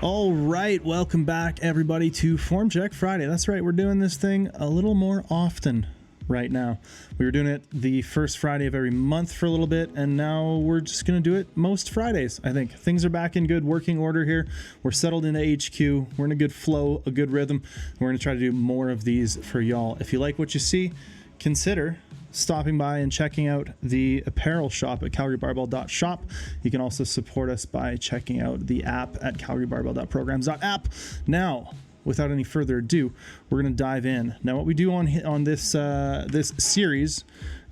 All right, welcome back everybody to Form Check Friday. That's right, we're doing this thing a little more often right now. We were doing it the first Friday of every month for a little bit, and now we're just going to do it most Fridays, I think. Things are back in good working order here. We're settled into HQ. We're in a good flow, a good rhythm. We're going to try to do more of these for y'all. If you like what you see, consider stopping by and checking out the apparel shop at calgarybarbell.shop. You can also support us by checking out the app at calgarybarbell.programs.app. Now, without any further ado, we're going to dive in. Now, what we do on this this series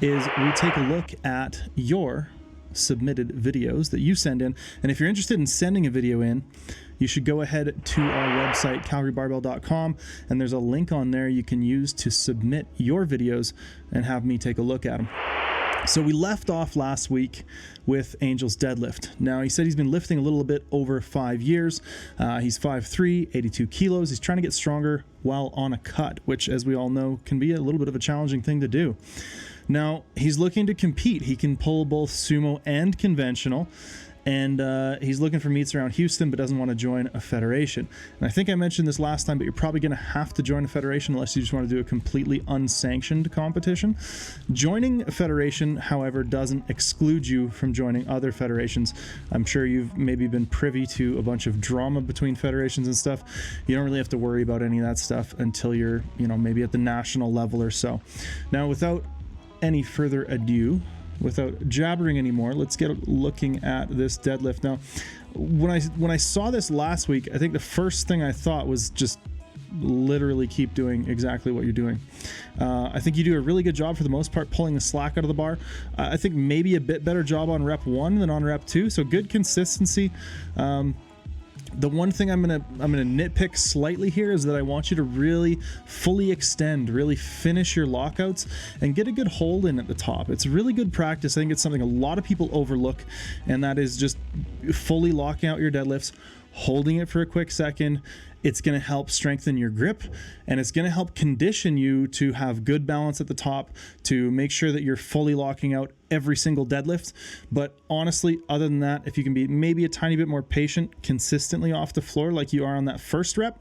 is we take a look at your submitted videos that you send in. And if you're interested in sending a video in, you should go ahead to our website, calgarybarbell.com, and there's a link on there you can use to submit your videos and have me take a look at them. So we left off last week with Angel's deadlift. Now, he said he's been lifting a little bit over 5 years. He's 5'3", 82 kilos. He's trying to get stronger while on a cut, which, as we all know, can be a little bit of a challenging thing to do. Now, he's looking to compete. He can pull both sumo and conventional. And he's looking for meets around Houston, but doesn't want to join a federation. And I think I mentioned this last time, but you're probably going to have to join a federation unless you just want to do a completely unsanctioned competition. Joining a federation, however, doesn't exclude you from joining other federations. I'm sure you've maybe been privy to a bunch of drama between federations and stuff. You don't really have to worry about any of that stuff until you're, maybe at the national level or so. Now, without any further ado, without jabbering anymore, let's get looking at this deadlift. Now, when I saw this last week, I think the first thing I thought was just literally keep doing exactly what you're doing. I think you do a really good job for the most part pulling the slack out of the bar. I think maybe a bit better job on rep 1 than on rep 2, so good consistency. The one thing I'm gonna nitpick slightly here is that I want you to really fully extend, really finish your lockouts and get a good hold in at the top. It's really good practice. I think it's something a lot of people overlook, and that is just fully locking out your deadlifts, holding it for a quick second. It's going to help strengthen your grip, and it's going to help condition you to have good balance at the top, to make sure that you're fully locking out every single deadlift. But honestly, other than that, if you can be maybe a tiny bit more patient consistently off the floor like you are on that first rep,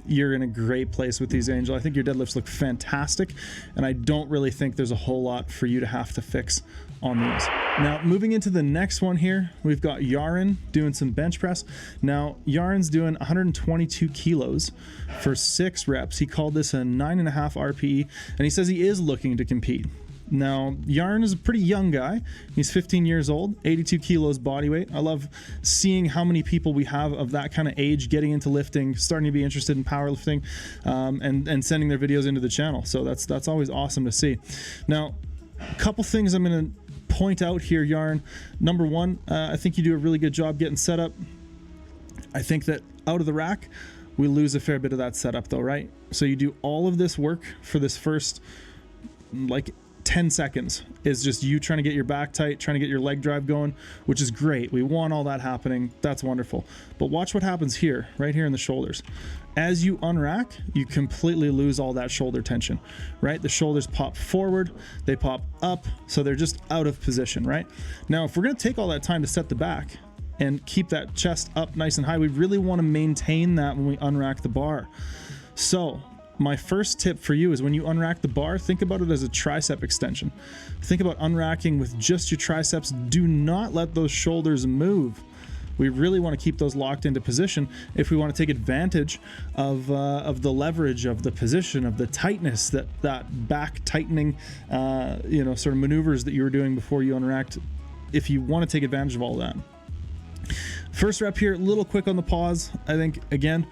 you're in a great place with these, Angel. I think your deadlifts look fantastic, and I don't really think there's a whole lot for you to have to fix on these. Now, moving into the next one here, we've got Yaron doing some bench press. Now, Yaron's doing 122 kilos for 6 reps. He called this a 9.5 RPE, and he says he is looking to compete. Now, Yaron is a pretty young guy. He's 15 years old, 82 kilos body weight. I love seeing how many people we have of that kind of age getting into lifting, starting to be interested in powerlifting, and sending their videos into the channel. So that's always awesome to see. Now, a couple things I'm going to point out here, Yaron. Number one, I think you do a really good job getting set up. I think that out of the rack, we lose a fair bit of that setup though, right? So you do all of this work for this first, 10 seconds is just you trying to get your back tight, trying to get your leg drive going, which is great. We want all that happening. That's wonderful. But watch what happens here, right here in the shoulders. As you unrack, you completely lose all that shoulder tension, right? The shoulders pop forward, they pop up, so they're just out of position, right? Now, if we're going to take all that time to set the back and keep that chest up nice and high, we really want to maintain that when we unrack the bar. So my first tip for you is when you unrack the bar, think about it as a tricep extension. Think about unracking with just your triceps. Do not let those shoulders move. We really want to keep those locked into position if we want to take advantage of the leverage of the position, of the tightness, that back tightening, sort of maneuvers that you were doing before you unracked, if you want to take advantage of all that. First rep here, a little quick on the pause. I think, again,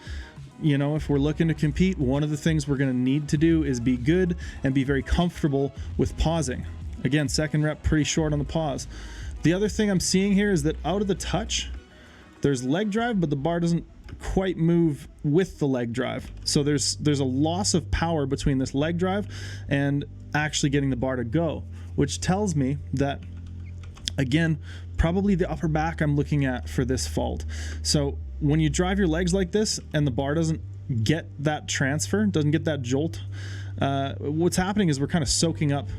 if we're looking to compete, one of the things we're going to need to do is be good and be very comfortable with pausing. Again, second rep, pretty short on the pause. The other thing I'm seeing here is that out of the touch, there's leg drive, but the bar doesn't quite move with the leg drive. So there's a loss of power between this leg drive and actually getting the bar to go, which tells me that, again, probably the upper back I'm looking at for this fault. So when you drive your legs like this and the bar doesn't get that transfer, doesn't get that jolt, what's happening is we're kind of soaking up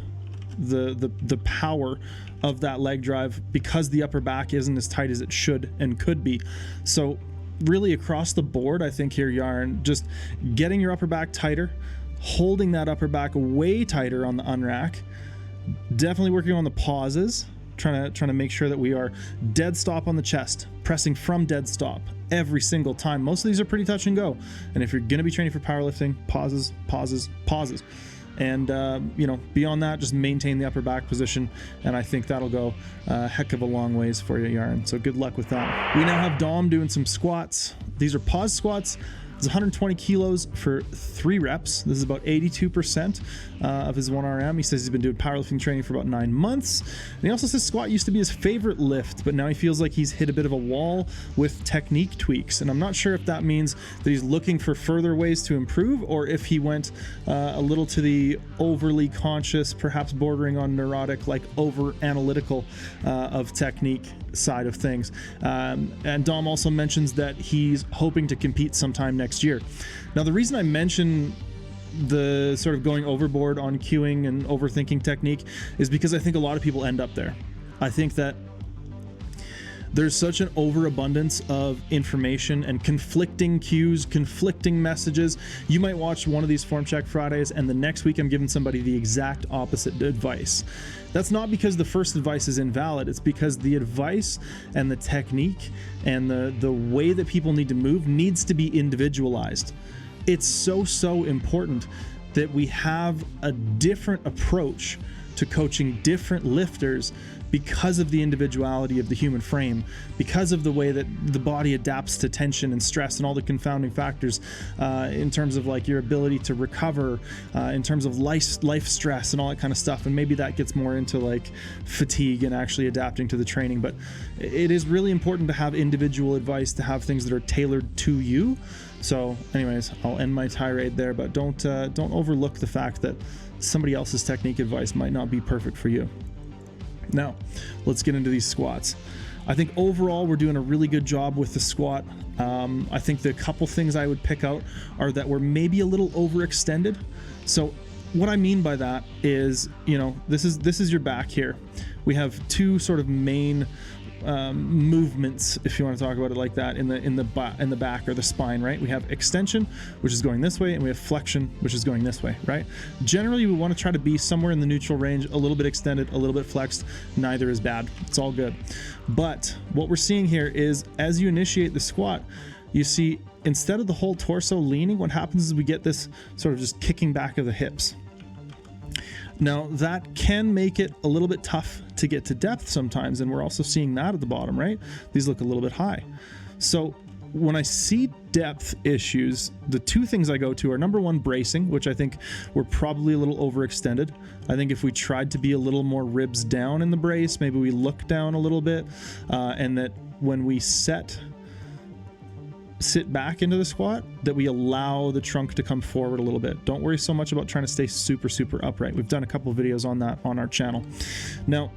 the power of that leg drive because the upper back isn't as tight as it should and could be. So really across the board, I think here, Yarn, just getting your upper back tighter, holding that upper back way tighter on the unrack, definitely working on the pauses, trying to make sure that we are dead stop on the chest, pressing from dead stop every single time. Most of these are pretty touch and go. And if you're going to be training for powerlifting, pauses, pauses, pauses. And, you know, beyond that, just maintain the upper back position. And I think that'll go a heck of a long ways for you, Yarn. So good luck with that. We now have Dom doing some squats. These are pause squats. It's 120 kilos for 3 reps. This is about 82% of his 1RM. He says he's been doing powerlifting training for about 9 months. And he also says squat used to be his favorite lift, but now he feels like he's hit a bit of a wall with technique tweaks. And I'm not sure if that means that he's looking for further ways to improve, or if he went a little to the overly conscious, perhaps bordering on neurotic, like over analytical of technique side of things. And Dom also mentions that he's hoping to compete sometime next year. Now, the reason I mention the sort of going overboard on cueing and overthinking technique is because I think a lot of people end up there. I think that there's such an overabundance of information and conflicting cues, conflicting messages. You might watch one of these Form Check Fridays and the next week I'm giving somebody the exact opposite advice. That's not because the first advice is invalid. It's because the advice and the technique and the way that people need to move needs to be individualized. It's so important that we have a different approach to coaching different lifters because of the individuality of the human frame, because of the way that the body adapts to tension and stress and all the confounding factors in terms of like your ability to recover, in terms of life stress and all that kind of stuff. And maybe that gets more into like fatigue and actually adapting to the training. But it is really important to have individual advice, to have things that are tailored to you. So anyways, I'll end my tirade there, but don't overlook the fact that somebody else's technique advice might not be perfect for you. Now, let's get into these squats. I think overall we're doing a really good job with the squat. I think the couple things I would pick out are that we're maybe a little overextended. So what I mean by that is, you know, this is your back here. We have 2 sort of main movements, if you want to talk about it like that, in the back or the spine, right? We have extension, which is going this way, and we have flexion, which is going this way, right? Generally, we want to try to be somewhere in the neutral range, a little bit extended, a little bit flexed. Neither is bad. It's all good. But what we're seeing here is as you initiate the squat, you see instead of the whole torso leaning, what happens is we get this sort of just kicking back of the hips. Now, that can make it a little bit tough to get to depth sometimes, and we're also seeing that at the bottom, right? These look a little bit high. So when I see depth issues, the 2 things I go to are, number 1, bracing, which I think we're probably a little overextended. I think if we tried to be a little more ribs down in the brace, maybe we look down a little bit, and that when we sit back into the squat, that we allow the trunk to come forward a little bit. Don't worry so much about trying to stay super upright. We've done a couple of videos on that on our channel. Now,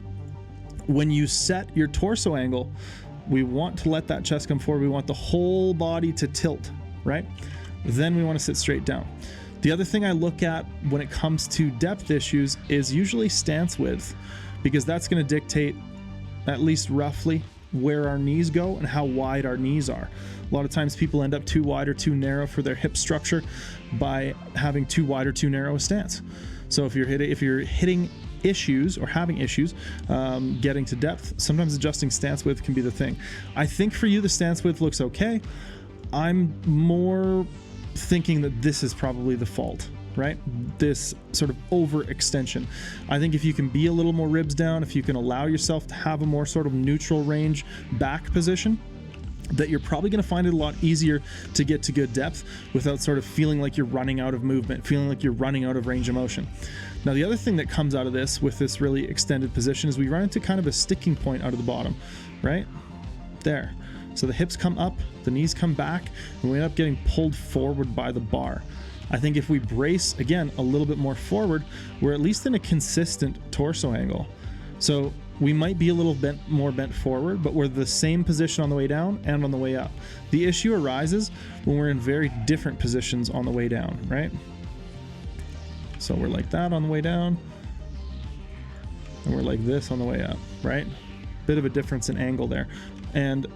when you set your torso angle, we want to let that chest come forward. We want the whole body to tilt, right? Then we want to sit straight down. The other thing I look at when it comes to depth issues is usually stance width, because that's going to dictate, at least roughly, where our knees go and how wide our knees are. A lot of times people end up too wide or too narrow for their hip structure by having too wide or too narrow a stance. So if you're hitting issues or having issues getting to depth, sometimes adjusting stance width can be the thing. I think for you the stance width looks okay. I'm more thinking that this is probably the fault, right? This sort of overextension. I think if you can be a little more ribs down, if you can allow yourself to have a more sort of neutral range back position, that you're probably going to find it a lot easier to get to good depth without sort of feeling like you're running out of movement, feeling like you're running out of range of motion. Now, the other thing that comes out of this with this really extended position is we run into kind of a sticking point out of the bottom, right? There. So the hips come up, the knees come back, and we end up getting pulled forward by the bar. I think if we brace, again, a little bit more forward, we're at least in a consistent torso angle. So we might be a little bit more bent forward, but we're the same position on the way down and on the way up. The issue arises when we're in very different positions on the way down, right? So we're like that on the way down, and we're like this on the way up, right? Bit of a difference in angle there. And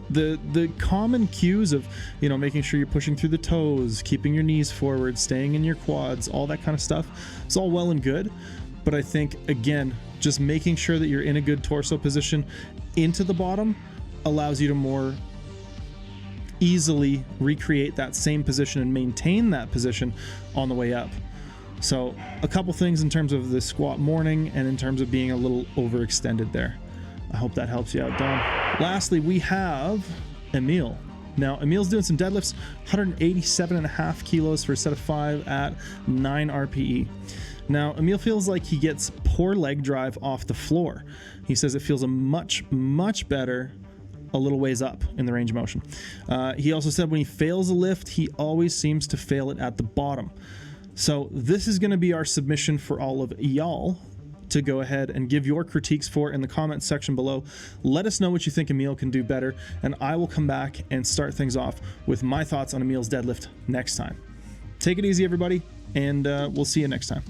the common cues of, you know, making sure you're pushing through the toes, keeping your knees forward, staying in your quads, all that kind of stuff, it's all well and good. But I think, again, just making sure that you're in a good torso position into the bottom allows you to more easily recreate that same position and maintain that position on the way up. So a couple things in terms of the squat morning and in terms of being a little overextended there. I hope that helps you out, Dom. Lastly, we have Emile. Now, Emile's doing some deadlifts, 187.5 kilos for a set of 5 at 9 RPE. Now, Emile feels like he gets poor leg drive off the floor. He says it feels a much better a little ways up in the range of motion. He also said when he fails a lift, he always seems to fail it at the bottom. So this is going to be our submission for all of y'all to go ahead and give your critiques for in the comments section below. Let us know what you think Emile can do better, and I will come back and start things off with my thoughts on Emile's deadlift next time. Take it easy, everybody, and we'll see you next time.